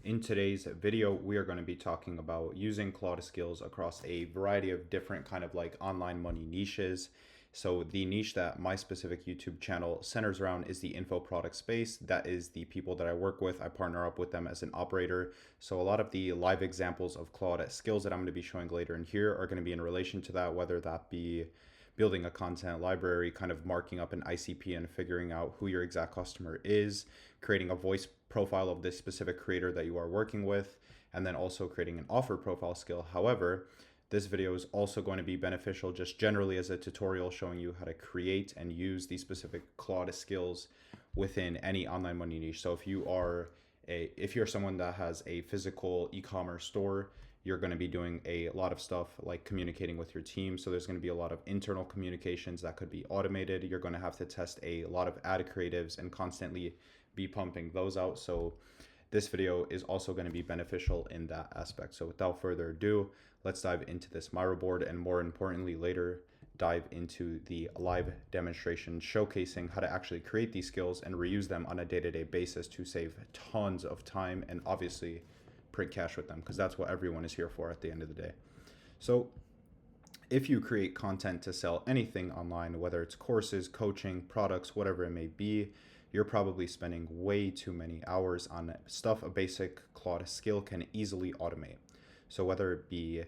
In today's video, we are going to be talking about using Claude Skills across a variety of different kind of like online money niches. So the niche that my specific YouTube channel centers around is the info product space. That is the people that I work with. I partner up with them as an operator. So a lot of the live examples of Claude Skills that I'm going to be showing later in here are going to be in relation to that, whether that be building a content library, kind of marking up an ICP and figuring out who your exact customer is, creating a voice profile of this specific creator that you are working with, and then also creating an offer profile skill. However, this video is also going to be beneficial just generally as a tutorial showing you how to create and use these specific Claude skills within any online money niche. So if you're someone that has a physical e-commerce store, you're going to be doing a lot of stuff like communicating with your team. So there's going to be a lot of internal communications that could be automated. You're going to have to test a lot of ad creatives and constantly be pumping those out. So this video is also going to be beneficial in that aspect. So without further ado, let's dive into this Miro board, and more importantly later dive into the live demonstration showcasing how to actually create these skills and reuse them on a day-to-day basis to save tons of time and obviously print cash with them, because that's what everyone is here for at the end of the day. So if you create content to sell anything online, whether it's courses, coaching, products, whatever it may be, you're probably spending way too many hours on stuff a basic Claude skill can easily automate. So whether it be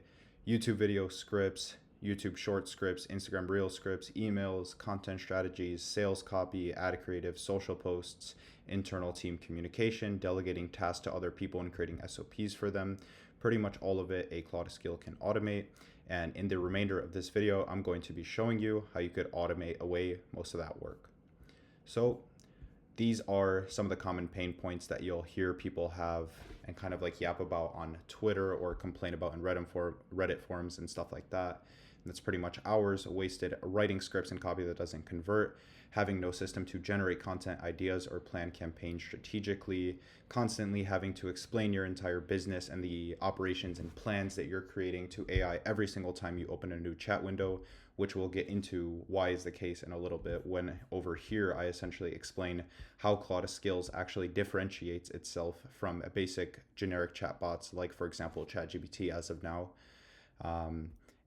YouTube video scripts, YouTube short scripts, Instagram reel scripts, emails, content strategies, sales copy, ad creative, social posts, internal team communication, delegating tasks to other people and creating SOPs for them, pretty much all of it a Claude skill can automate. And in the remainder of this video, I'm going to be showing you how you could automate away most of that work. So these are some of the common pain points that you'll hear people have and kind of like yap about on Twitter or complain about in Reddit forums and stuff like that. And that's pretty much hours wasted writing scripts and copy that doesn't convert, having no system to generate content ideas or plan campaigns strategically, constantly having to explain your entire business and the operations and plans that you're creating to AI every single time you open a new chat window, which we'll get into why is the case in a little bit, when over here I essentially explain how Claude Skills actually differentiates itself from a basic generic chatbots like, for example, ChatGPT as of now.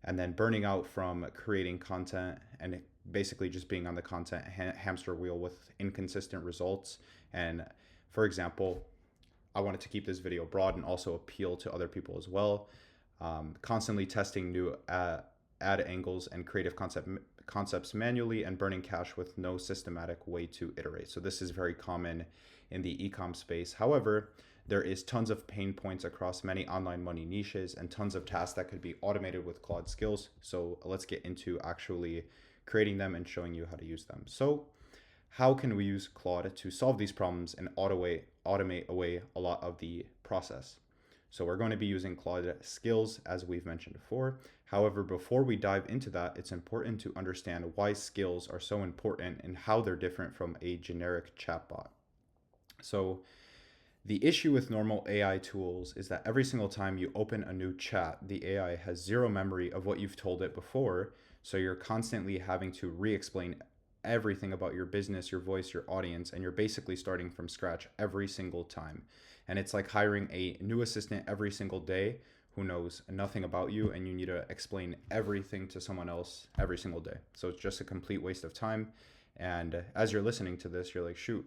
And then burning out from creating content and basically just being on the content hamster wheel with inconsistent results. And for example, I wanted to keep this video broad and also appeal to other people as well. Constantly testing new ad angles and creative concepts manually, and burning cash with no systematic way to iterate. So this is very common in the e-com space. However, there is tons of pain points across many online money niches and tons of tasks that could be automated with Claude Skills. So let's get into actually creating them and showing you how to use them. So how can we use Claude to solve these problems and automate away a lot of the process? So we're going to be using Claude Skills as we've mentioned before. However, before we dive into that, it's important to understand why skills are so important and how they're different from a generic chatbot. So the issue with normal AI tools is that every single time you open a new chat, the AI has zero memory of what you've told it before. So you're constantly having to re-explain everything about your business, your voice, your audience, and you're basically starting from scratch every single time. And it's like hiring a new assistant every single day who knows nothing about you, and you need to explain everything to someone else every single day. So it's just a complete waste of time. And as you're listening to this, you're like, shoot,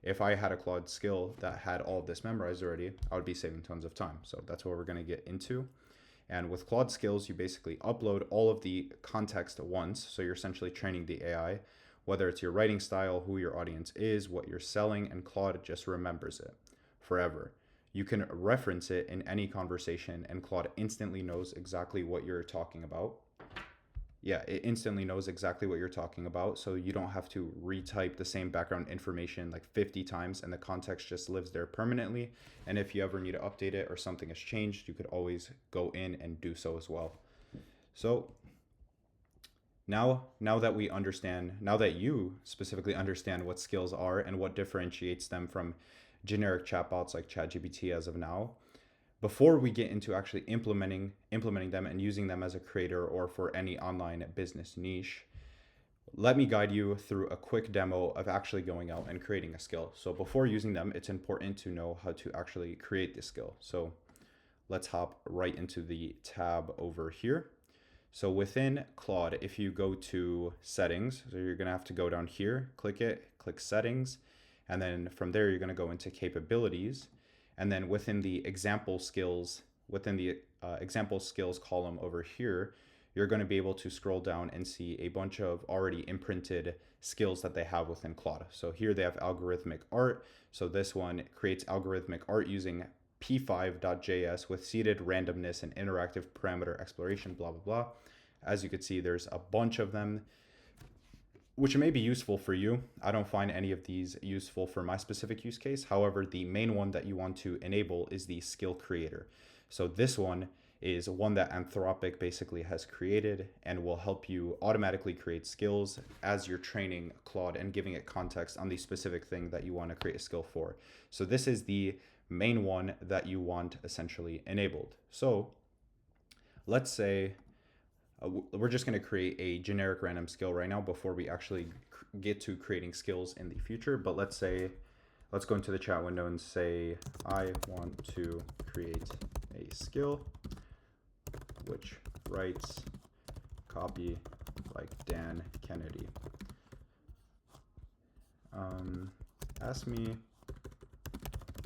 if I had a Claude skill that had all of this memorized already, I would be saving tons of time. So that's what we're going to get into. And with Claude Skills, you basically upload all of the context at once. So you're essentially training the AI, whether it's your writing style, who your audience is, what you're selling, and Claude just remembers it forever. You can reference it in any conversation and Claude instantly knows exactly what you're talking about. Yeah, it instantly knows exactly what you're talking about. So you don't have to retype the same background information like 50 times, and the context just lives there permanently. And if you ever need to update it or something has changed, you could always go in and do so as well. So now that you specifically understand what skills are and what differentiates them from generic chatbots like ChatGPT as of now, before we get into actually implementing them and using them as a creator or for any online business niche, let me guide you through a quick demo of actually going out and creating a skill. So before using them, it's important to know how to actually create the skill. So let's hop right into the tab over here. So within Claude, if you go to settings, so you're gonna have to go down here, click it, click settings, and then from there, you're gonna go into capabilities. And then within the example skills, within the example skills column over here, you're gonna be able to scroll down and see a bunch of already imprinted skills that they have within Claude. So here they have algorithmic art. So this one creates algorithmic art using p5.js with seeded randomness and interactive parameter exploration, blah, blah, blah. As you can see, there's a bunch of them, which may be useful for you. I don't find any of these useful for my specific use case. However, the main one that you want to enable is the skill creator. So this one is one that Anthropic basically has created and will help you automatically create skills as you're training Claude and giving it context on the specific thing that you want to create a skill for. So this is the main one that you want essentially enabled. So let's say we're just going to create a generic random skill right now before we actually get to creating skills in the future. But let's go into the chat window and say, I want to create a skill which writes copy like Dan Kennedy. Ask me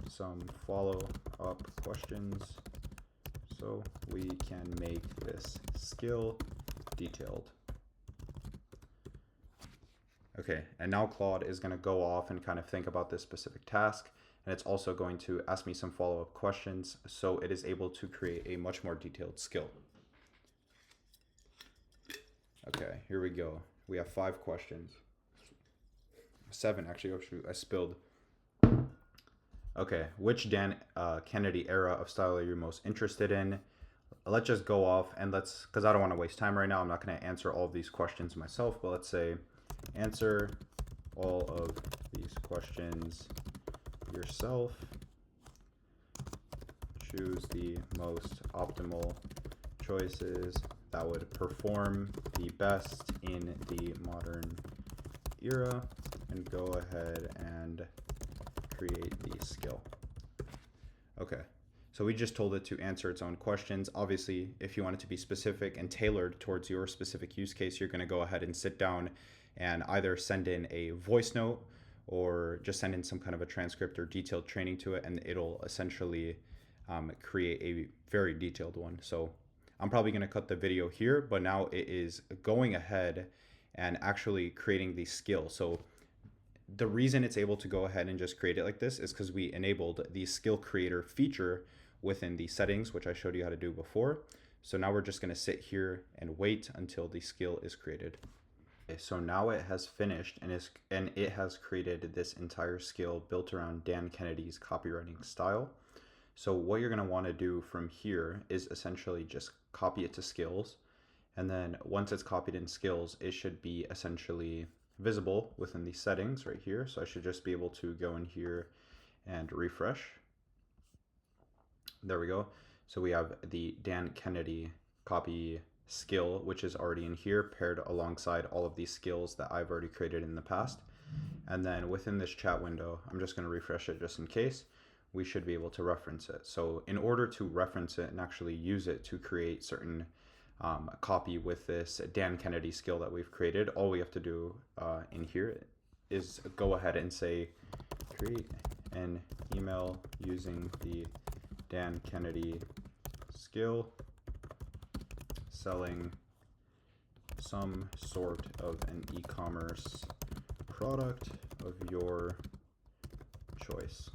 some follow-up questions so we can make this skill detailed. Okay, and now Claude is going to go off and kind of think about this specific task, and it's also going to ask me some follow-up questions so it is able to create a much more detailed skill. Okay, here we go. We have 5 questions. 7 actually. Oh shoot, I spilled. Okay, which Dan Kennedy era of style are you most interested in? Let's just go off and because I don't want to waste time right now. I'm not going to answer all of these questions myself, but let's say answer all of these questions yourself. Choose the most optimal choices that would perform the best in the modern era, and go ahead and create the skill. Okay, so we just told it to answer its own questions. Obviously, if you want it to be specific and tailored towards your specific use case, you're going to go ahead and sit down and either send in a voice note or just send in some kind of a transcript or detailed training to it, and it'll essentially create a very detailed one. So I'm probably going to cut the video here, but now it is going ahead and actually creating the skill. So the reason it's able to go ahead and just create it like this is because we enabled the skill creator feature within the settings, which I showed you how to do before. So now we're just going to sit here and wait until the skill is created. Okay, so now it has finished and it has created this entire skill built around Dan Kennedy's copywriting style. So what you're going to want to do from here is essentially just copy it to skills. And then once it's copied in skills, it should be essentially visible within the settings right here. So I should just be able to go in here and refresh. There we go. So we have the Dan Kennedy copy skill, which is already in here, paired alongside all of these skills that I've already created in the past. And then within this chat window, I'm just going to refresh it just in case. We should be able to reference it. So in order to reference it and actually use it to create certain copy with this Dan Kennedy skill that we've created, all we have to do in here is go ahead and say create an email using the Dan Kennedy skill selling some sort of an e-commerce product of your choice.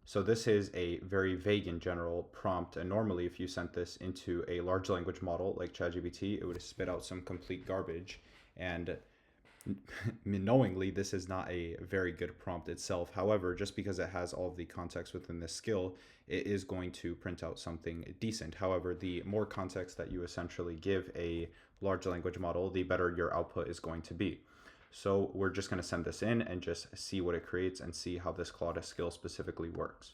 So this is a very vague and general prompt, and normally if you sent this into a large language model like ChatGPT, it would spit out some complete garbage, and knowingly this is not a very good prompt itself. However, just because it has all of the context within this skill, it is going to print out something decent. However, the more context that you essentially give a large language model, the better your output is going to be. So we're just going to send this in and just see what it creates and see how this Claude skill specifically works.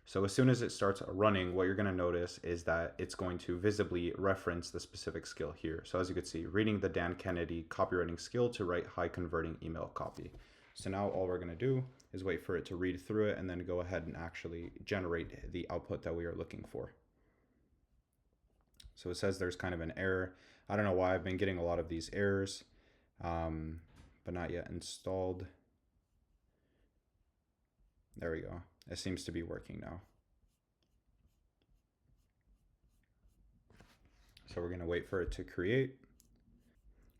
So as soon as it starts running, what you're going to notice is that it's going to visibly reference the specific skill here. So as you can see, reading the Dan Kennedy copywriting skill to write high converting email copy. So now all we're going to do is wait for it to read through it and then go ahead and actually generate the output that we are looking for. So it says there's kind of an error. I don't know why I've been getting a lot of these errors, but not yet installed. There we go. It seems to be working now. So we're going to wait for it to create.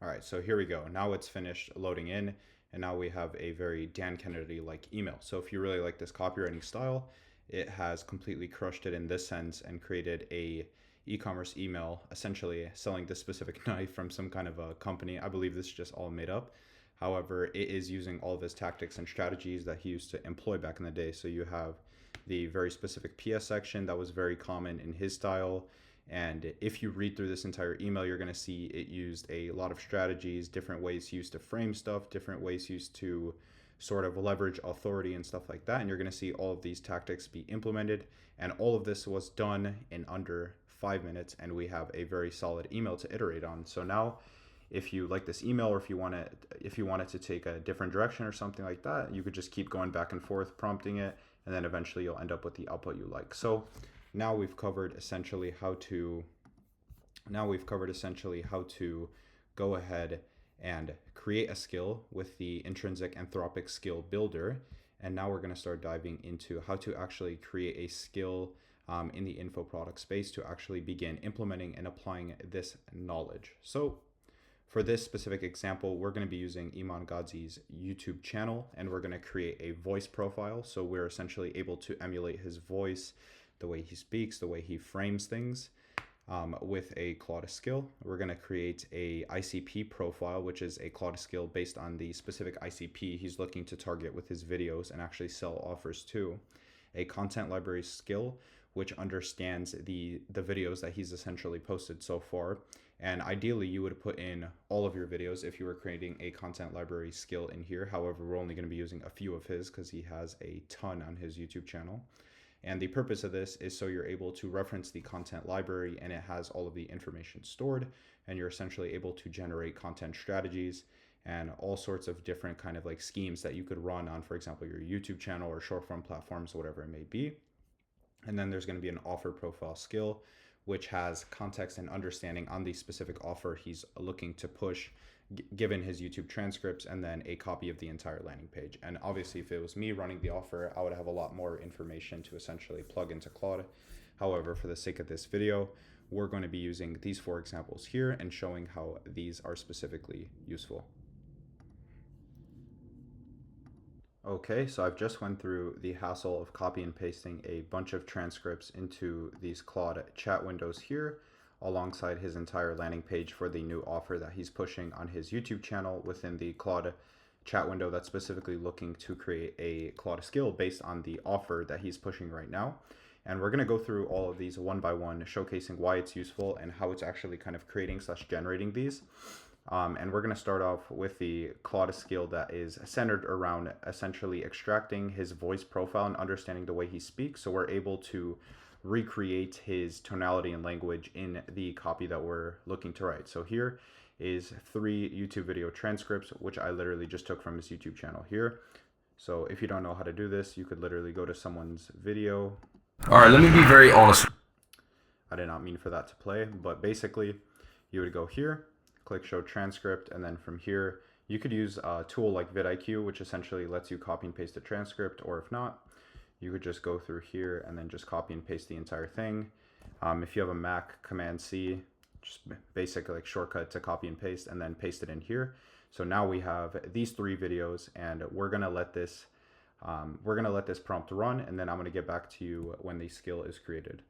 All right, so here we go. Now it's finished loading in, and now we have a very Dan Kennedy-like email. So if you really like this copywriting style, it has completely crushed it in this sense and created a e-commerce email, essentially selling this specific knife from some kind of a company. I believe this is just all made up. However, it is using all of his tactics and strategies that he used to employ back in the day. So you have the very specific PS section that was very common in his style. And if you read through this entire email, you're going to see it used a lot of strategies, different ways used to frame stuff, different ways used to sort of leverage authority and stuff like that. And you're going to see all of these tactics be implemented. And all of this was done in under 5 minutes. And we have a very solid email to iterate on. So now, if you like this email, or if you want it to take a different direction or something like that, you could just keep going back and forth, prompting it, and then eventually you'll end up with the output you like. So now we've covered essentially how to go ahead and create a skill with the intrinsic anthropic skill builder. And now we're going to start diving into how to actually create a skill in the info product space to actually begin implementing and applying this knowledge. So for this specific example, we're going to be using Iman Gadzhi's YouTube channel, and we're going to create a voice profile. So we're essentially able to emulate his voice, the way he speaks, the way he frames things with a Claude skill. We're going to create a ICP profile, which is a Claude skill based on the specific ICP he's looking to target with his videos and actually sell offers to. A content library skill, which understands the videos that he's essentially posted so far. And ideally, you would put in all of your videos if you were creating a content library skill in here. However, we're only going to be using a few of his because he has a ton on his YouTube channel. And the purpose of this is so you're able to reference the content library and it has all of the information stored, and you're essentially able to generate content strategies and all sorts of different kind of like schemes that you could run on, for example, your YouTube channel or short form platforms, whatever it may be. And then there's going to be an offer profile skill, which has context and understanding on the specific offer he's looking to push, given his YouTube transcripts, and then a copy of the entire landing page. And obviously, if it was me running the offer, I would have a lot more information to essentially plug into Claude. However, for the sake of this video, we're going to be using these 4 examples here and showing how these are specifically useful. Okay, so I've just went through the hassle of copy and pasting a bunch of transcripts into these Claude chat windows here, alongside his entire landing page for the new offer that he's pushing on his YouTube channel within the Claude chat window that's specifically looking to create a Claude skill based on the offer that he's pushing right now. And we're going to go through all of these one by one, showcasing why it's useful and how it's actually kind of creating / generating these. And we're going to start off with the Claude skill that is centered around essentially extracting his voice profile and understanding the way he speaks. So we're able to recreate his tonality and language in the copy that we're looking to write. So here is 3 YouTube video transcripts, which I literally just took from his YouTube channel here. So if you don't know how to do this, you could literally go to someone's video. All right, let me be very honest. I did not mean for that to play, but basically you would go here, click show transcript, and then from here you could use a tool like vidIQ, which essentially lets you copy and paste a transcript, or if not, you could just go through here and then just copy and paste the entire thing. If you have a Mac, Command C, just basically like shortcut to copy and paste, and then paste it in here. So now we have these 3 videos, and we're gonna let this prompt run, and then I'm gonna get back to you when the skill is created.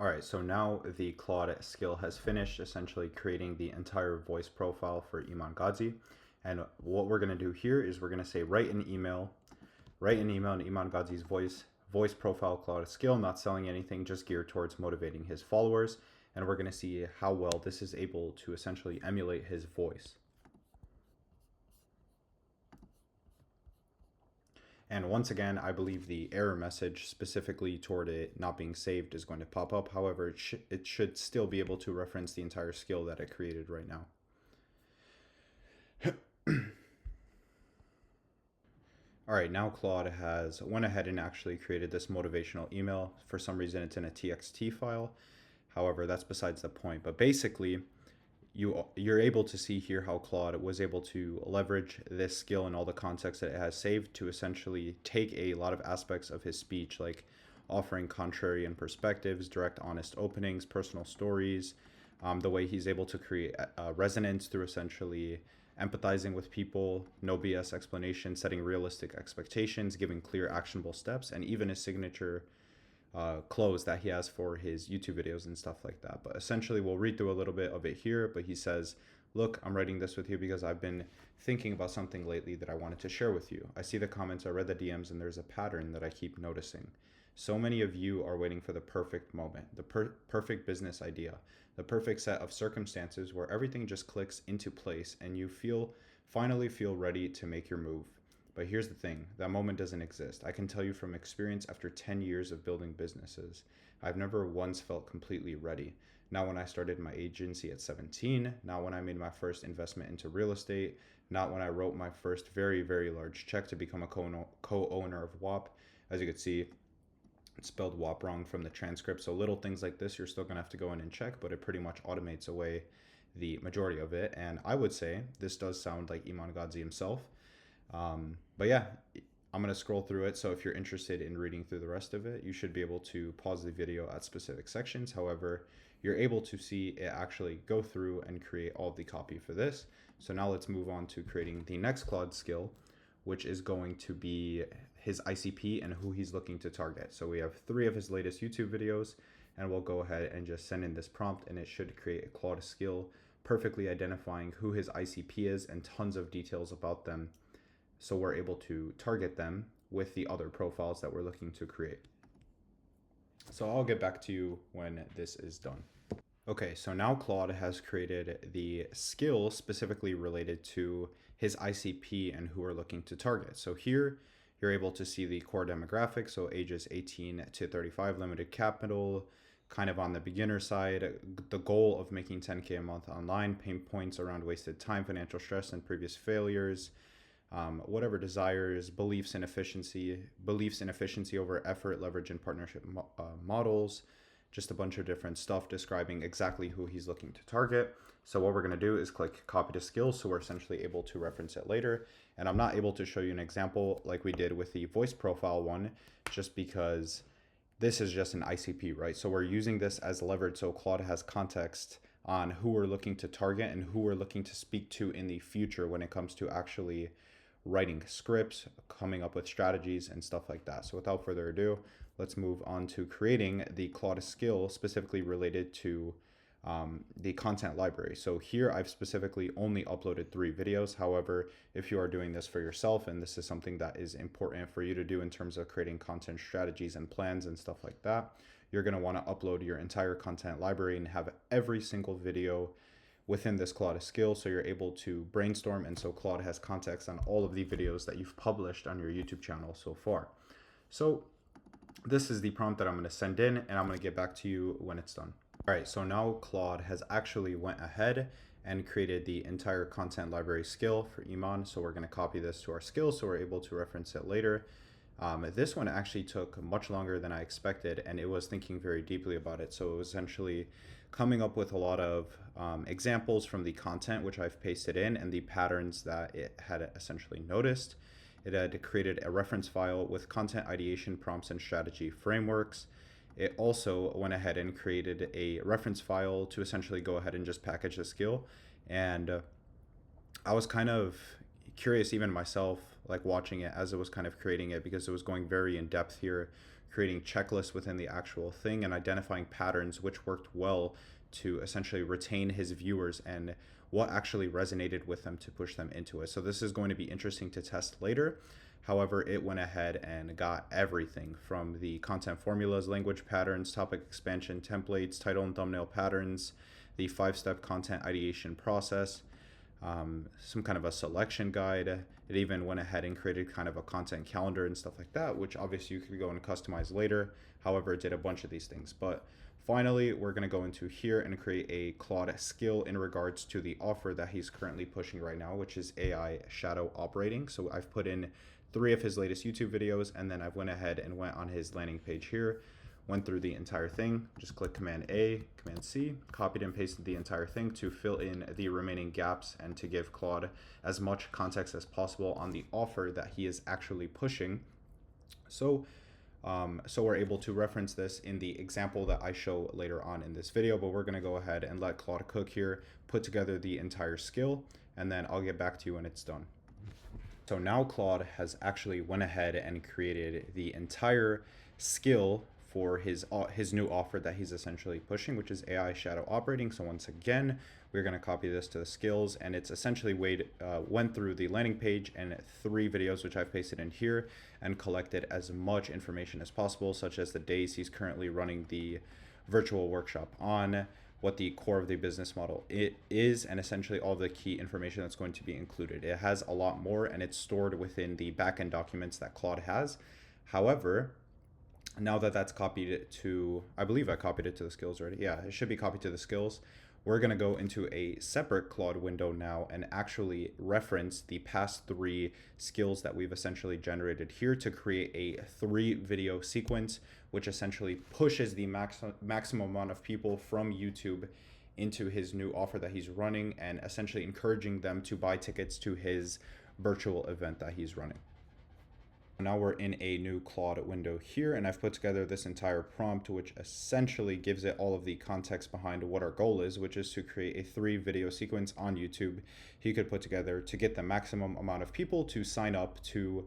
All right, so now the Claude skill has finished essentially creating the entire voice profile for Iman Gadzhi. And what we're gonna do here is we're gonna say write an email in Iman Gadzhi's voice profile Claude skill, not selling anything, just geared towards motivating his followers. And we're gonna see how well this is able to essentially emulate his voice. And once again, I believe the error message specifically toward it not being saved is going to pop up. However, it should still be able to reference the entire skill that it created right now. All right, now Claude has went ahead and actually created this motivational email. For some reason, it's in a TXT file. However, that's besides the point. But basically, you're able to see here how Claude was able to leverage this skill and all the context that it has saved to essentially take a lot of aspects of his speech, like offering contrarian perspectives, direct, honest openings, personal stories, the way he's able to create resonance through essentially empathizing with people, no BS explanation, setting realistic expectations, giving clear actionable steps, and even his signature close that he has for his YouTube videos and stuff like that. But essentially, we'll read through a little bit of it here. But he says, look, I'm writing this with you because I've been thinking about something lately that I wanted to share with you. I see the comments, I read the DMs, and there's a pattern that I keep noticing. So many of you are waiting for the perfect moment, the perfect business idea, the perfect set of circumstances where everything just clicks into place and you finally feel ready to make your move. But here's the thing, that moment doesn't exist. I can tell you from experience after 10 years of building businesses, I've never once felt completely ready. Not when I started my agency at 17, not when I made my first investment into real estate, not when I wrote my first very, very large check to become a co-owner of WAP. As you can see, it's spelled WAP wrong from the transcript. So little things like this, you're still gonna have to go in and check, but it pretty much automates away the majority of it. And I would say this does sound like Iman Gadzhi himself. But yeah, I'm going to scroll through it. So if you're interested in reading through the rest of it, you should be able to pause the video at specific sections. However, you're able to see it actually go through and create all of the copy for this. So now let's move on to creating the next Claude skill, which is going to be his ICP and who he's looking to target. So we have 3 of his latest YouTube videos, and we'll go ahead and just send in this prompt, and it should create a Claude skill perfectly identifying who his ICP is and tons of details about them. So we're able to target them with the other profiles that we're looking to create. So I'll get back to you when this is done. Okay, so now Claude has created the skill specifically related to his ICP and who we're looking to target. So here you're able to see the core demographic, so ages 18 to 35, limited capital, kind of on the beginner side, the goal of making 10K a month online, pain points around wasted time, financial stress, and previous failures, whatever desires, beliefs in efficiency over effort, leverage, and partnership models, just a bunch of different stuff describing exactly who he's looking to target. So what we're going to do is click copy to skills, so we're essentially able to reference it later. And I'm not able to show you an example like we did with the voice profile one, just because this is just an ICP, right? So we're using this as leverage so Claude has context on who we're looking to target and who we're looking to speak to in the future when it comes to actually writing scripts, coming up with strategies and stuff like that. So without further ado, let's move on to creating the Claude skill specifically related to the content library. So here I've specifically only uploaded 3 videos. However, if you are doing this for yourself and this is something that is important for you to do in terms of creating content strategies and plans and stuff like that, you're going to want to upload your entire content library and have every single video within this Claude skill so you're able to brainstorm, and so Claude has context on all of the videos that you've published on your YouTube channel so far. So this is the prompt that I'm going to send in, and I'm going to get back to you when it's done. All right, so now Claude has actually went ahead and created the entire content library skill for Iman. So we're going to copy this to our skill so we're able to reference it later. This one actually took much longer than I expected, and it was thinking very deeply about it. So it was essentially coming up with a lot of examples from the content which I've pasted in and the patterns that it had essentially noticed. It had created a reference file with content ideation prompts and strategy frameworks. It also went ahead and created a reference file to essentially go ahead and just package the skill. And I was kind of curious even myself, like watching it as it was kind of creating it, because it was going very in depth here, creating checklists within the actual thing and identifying patterns which worked well to essentially retain his viewers and what actually resonated with them to push them into it. So this is going to be interesting to test later. However, it went ahead and got everything from the content formulas, language patterns, topic expansion templates, title and thumbnail patterns, the 5-step content ideation process, some kind of a selection guide. It even went ahead and created kind of a content calendar and stuff like that, which obviously you could go and customize later. However, it did a bunch of these things. But finally, we're going to go into here and create a Claude skill in regards to the offer that he's currently pushing right now, which is AI shadow operating. So I've put in 3 of his latest YouTube videos, and then I went ahead and went on his landing page here, went through the entire thing, just click Command A, Command C, copied and pasted the entire thing to fill in the remaining gaps and to give Claude as much context as possible on the offer that he is actually pushing. So we're able to reference this in the example that I show later on in this video, but we're going to go ahead and let Claude cook here, put together the entire skill, and then I'll get back to you when it's done. So now Claude has actually went ahead and created the entire skill for his new offer that he's essentially pushing, which is AI shadow operating. So once again, we're going to copy this to the skills, and it's essentially went through the landing page and 3 videos, which I've pasted in here, and collected as much information as possible, such as the days he's currently running the virtual workshop on, what the core of the business model it is, and essentially all the key information that's going to be included. It has a lot more, and it's stored within the backend documents that Claude has. However, now that that's copied to, I believe I copied it to the skills already. Yeah, it should be copied to the skills. We're going to go into a separate Claude window now and actually reference the past 3 skills that we've essentially generated here to create a 3 video sequence, which essentially pushes the maximum amount of people from YouTube into his new offer that he's running, and essentially encouraging them to buy tickets to his virtual event that he's running. Now we're in a new Claude window here, and I've put together this entire prompt, which essentially gives it all of the context behind what our goal is, which is to create a 3 video sequence on YouTube he could put together to get the maximum amount of people to sign up to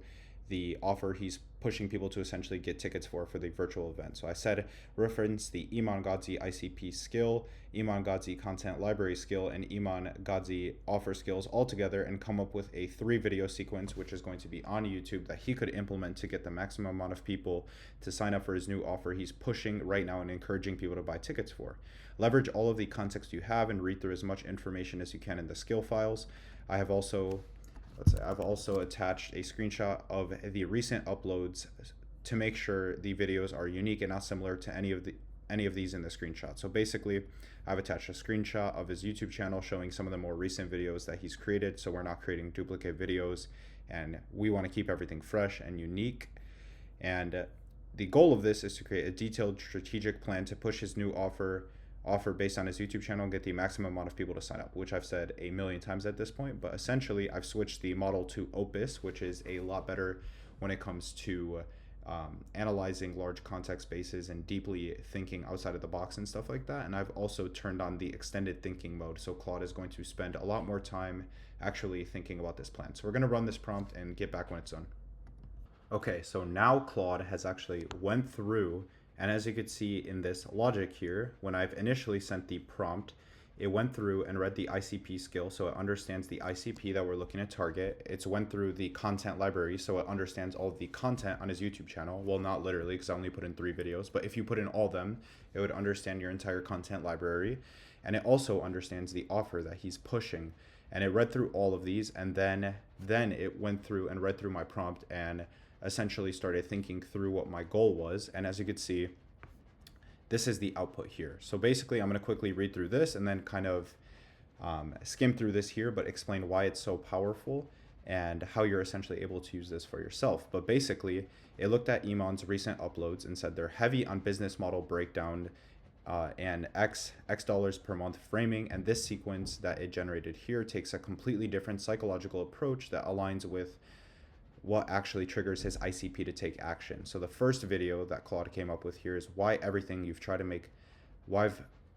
the offer he's pushing people to essentially get tickets for the virtual event. So I said reference the Iman Gadzhi ICP skill, Iman Gadzhi content library skill, and Iman Gadzhi offer skills all together, and come up with a 3 video sequence, which is going to be on YouTube that he could implement to get the maximum amount of people to sign up for his new offer he's pushing right now and encouraging people to buy tickets for. Leverage all of the context you have and read through as much information as you can in the skill files. I've also attached a screenshot of the recent uploads to make sure the videos are unique and not similar to any of these in the screenshot. So basically, I've attached a screenshot of his YouTube channel showing some of the more recent videos that he's created, so we're not creating duplicate videos, and we want to keep everything fresh and unique. And the goal of this is to create a detailed strategic plan to push his new offer based on his YouTube channel and get the maximum amount of people to sign up, which I've said a million times at this point. But essentially, I've switched the model to Opus, which is a lot better when it comes to analyzing large context spaces and deeply thinking outside of the box and stuff like that. And I've also turned on the extended thinking mode, so Claude is going to spend a lot more time actually thinking about this plan. So we're going to run this prompt and get back when it's done. Okay, so now Claude has actually went through, and as you could see in this logic here, when I've initially sent the prompt, it went through and read the ICP skill, so it understands the ICP that we're looking to target. It's went through the content library, so it understands all of the content on his YouTube channel. Well, not literally, because I only put in 3 videos, but if you put in all of them, it would understand your entire content library. And it also understands the offer that he's pushing. And it read through all of these, and then it went through and read through my prompt and essentially started thinking through what my goal was. And as you could see, this is the output here. So basically, I'm going to quickly read through this and then kind of skim through this here, but explain why it's so powerful and how you're essentially able to use this for yourself. But basically, it looked at Iman's recent uploads and said they're heavy on business model breakdown and X dollars per month framing. And this sequence that it generated here takes a completely different psychological approach that aligns with what actually triggers his ICP to take action. So the first video that Claude came up with here is why everything you've tried to make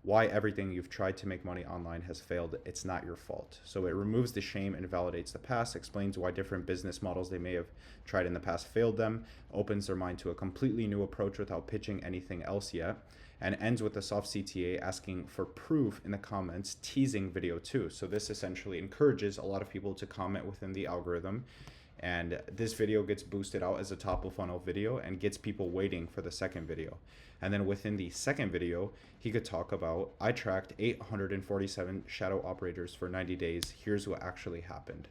money online has failed. It's not your fault. So it removes the shame and validates the past, explains why different business models they may have tried in the past failed them, opens their mind to a completely new approach without pitching anything else yet, and ends with a soft CTA asking for proof in the comments, teasing video 2. So this essentially encourages a lot of people to comment within the algorithm And this video gets boosted out as a top of funnel video and gets people waiting for the second video. And then within the second video, he could talk about, I tracked 847 shadow operators for 90 days. Here's what actually happened.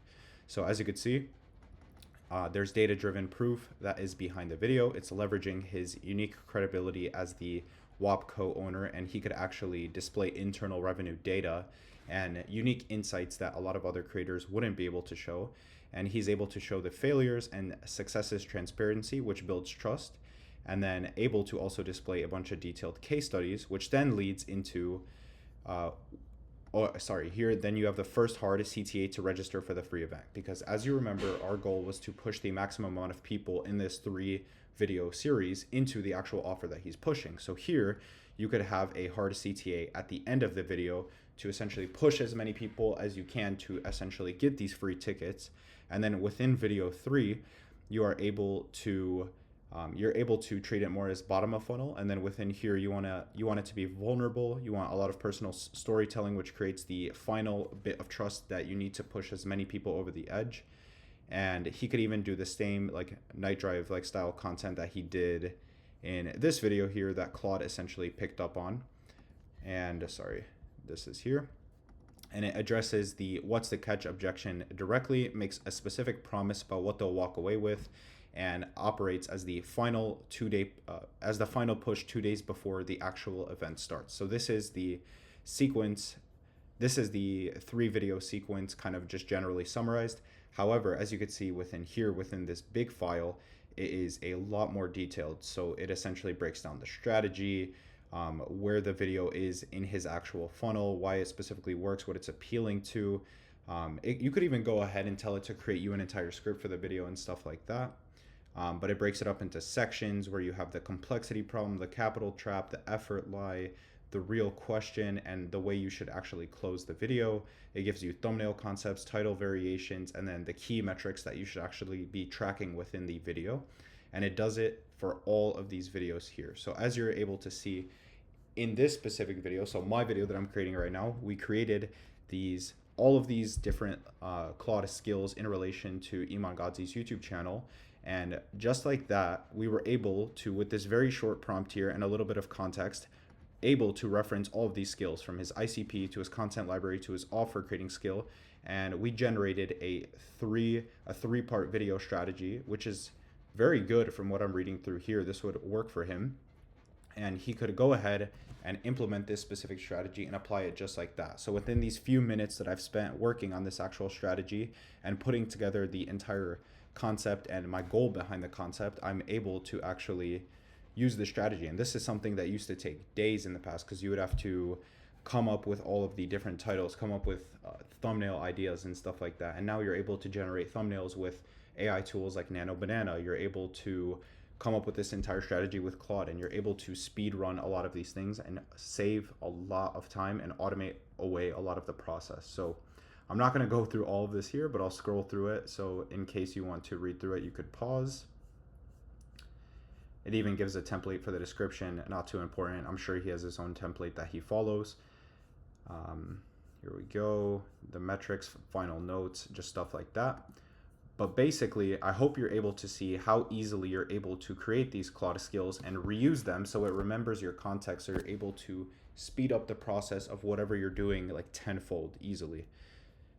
So as you could see, there's data-driven proof that is behind the video. It's leveraging his unique credibility as the WAP co-owner, and he could actually display internal revenue data and unique insights that a lot of other creators wouldn't be able to show. And he's able to show the failures and successes transparency, which builds trust, and then able to also display a bunch of detailed case studies, which then leads into here then you have the first hard CTA to register for the free event, because as you remember, our goal was to push the maximum amount of people in this 3 video series into the actual offer that he's pushing. So here you could have a hard CTA at the end of the video to essentially push as many people as you can to essentially get these free tickets. And then within video 3, you are able to treat it more as bottom of funnel. And then within here, you want it to be vulnerable. You want a lot of personal storytelling, which creates the final bit of trust that you need to push as many people over the edge. And he could even do the same like night drive like style content that he did in this video here that Claude essentially picked up on. And this is here. And it addresses the what's the catch objection directly, makes a specific promise about what they'll walk away with, and operates as the final final push 2 days before the actual event starts. So this is the sequence. This is the 3 video sequence, kind of just generally summarized. However, as you can see within here, within this big file, it is a lot more detailed. So it essentially breaks down the strategy, where the video is in his actual funnel, why it specifically works, what it's appealing to. You could even go ahead and tell it to create you an entire script for the video and stuff like that. But it breaks it up into sections where you have the complexity problem, the capital trap, the effort lie, the real question, and the way you should actually close the video. It gives you thumbnail concepts, title variations, and then the key metrics that you should actually be tracking within the video. And it does it for all of these videos here. So as you're able to see in this specific video, so my video that I'm creating right now, we created all of these different Claude skills in relation to Iman Gadzhi's YouTube channel. And just like that, we were able to, with this very short prompt here and a little bit of context, able to reference all of these skills from his ICP to his content library to his offer creating skill. And we generated a three-part video strategy, which is very good from what I'm reading through here. This would work for him. And he could go ahead and implement this specific strategy and apply it just like that. So within these few minutes that I've spent working on this actual strategy and putting together the entire concept and my goal behind the concept, I'm able to actually use the strategy. And this is something that used to take days in the past, because you would have to come up with all of the different titles, come up with thumbnail ideas and stuff like that. And now you're able to generate thumbnails with AI tools like Nano Banana. You're able to come up with this entire strategy with Claude, and you're able to speed run a lot of these things and save a lot of time and automate away a lot of the process. So I'm not going to go through all of this here, but I'll scroll through it. So in case you want to read through it, you could pause. It even gives a template for the description, not too important. I'm sure he has his own template that he follows. Here we go. The metrics, final notes, just stuff like that. But basically, I hope you're able to see how easily you're able to create these Claude skills and reuse them so it remembers your context, so you're able to speed up the process of whatever you're doing like tenfold easily.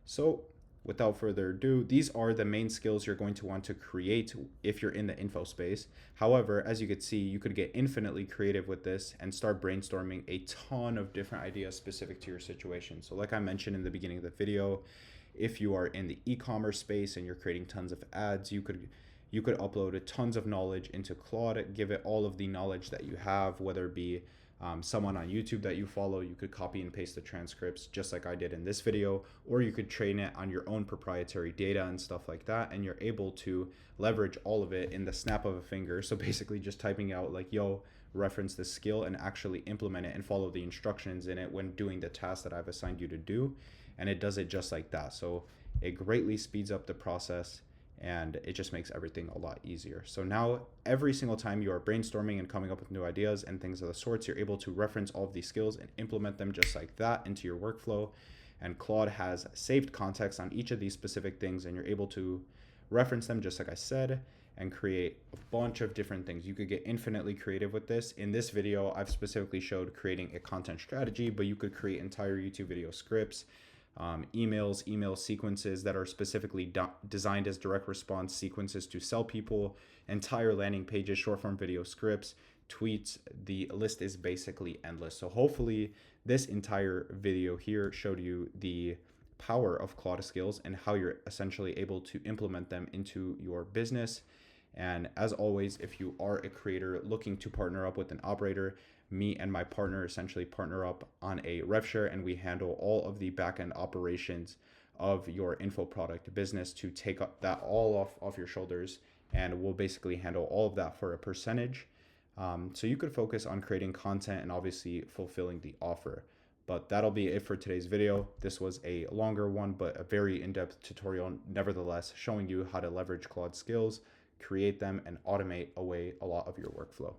So without further ado, these are the main skills you're going to want to create if you're in the info space. However, as you could see, you could get infinitely creative with this and start brainstorming a ton of different ideas specific to your situation. So like I mentioned in the beginning of the video, if you are in the e-commerce space and you're creating tons of ads, you could upload tons of knowledge into Claude, give it all of the knowledge that you have, whether it be someone on YouTube that you follow. You could copy and paste the transcripts just like I did in this video, or you could train it on your own proprietary data and stuff like that, and you're able to leverage all of it in the snap of a finger. So basically just typing out like, yo, reference this skill, and actually implement it and follow the instructions in it when doing the task that I've assigned you to do. And it does it just like that. So it greatly speeds up the process, and it just makes everything a lot easier. So now every single time you are brainstorming and coming up with new ideas and things of the sorts, you're able to reference all of these skills and implement them just like that into your workflow. And Claude has saved context on each of these specific things, and you're able to reference them just like I said, and create a bunch of different things. You could get infinitely creative with this. In this video, I've specifically showed creating a content strategy, but you could create entire YouTube video scripts, emails, email sequences that are specifically designed as direct response sequences to sell people, entire landing pages, short form video scripts, tweets. The list is basically endless. So hopefully this entire video here showed you the power of Claude Skills and how you're essentially able to implement them into your business. And as always, if you are a creator looking to partner up with an operator, me and my partner essentially partner up on a rev share, and we handle all of the back-end operations of your info product business to take up that all off your shoulders, and we'll basically handle all of that for a percentage. So you could focus on creating content and obviously fulfilling the offer. But that'll be it for today's video. This was a longer one, but a very in-depth tutorial nevertheless, showing you how to leverage Claude Skills, create them, and automate away a lot of your workflow.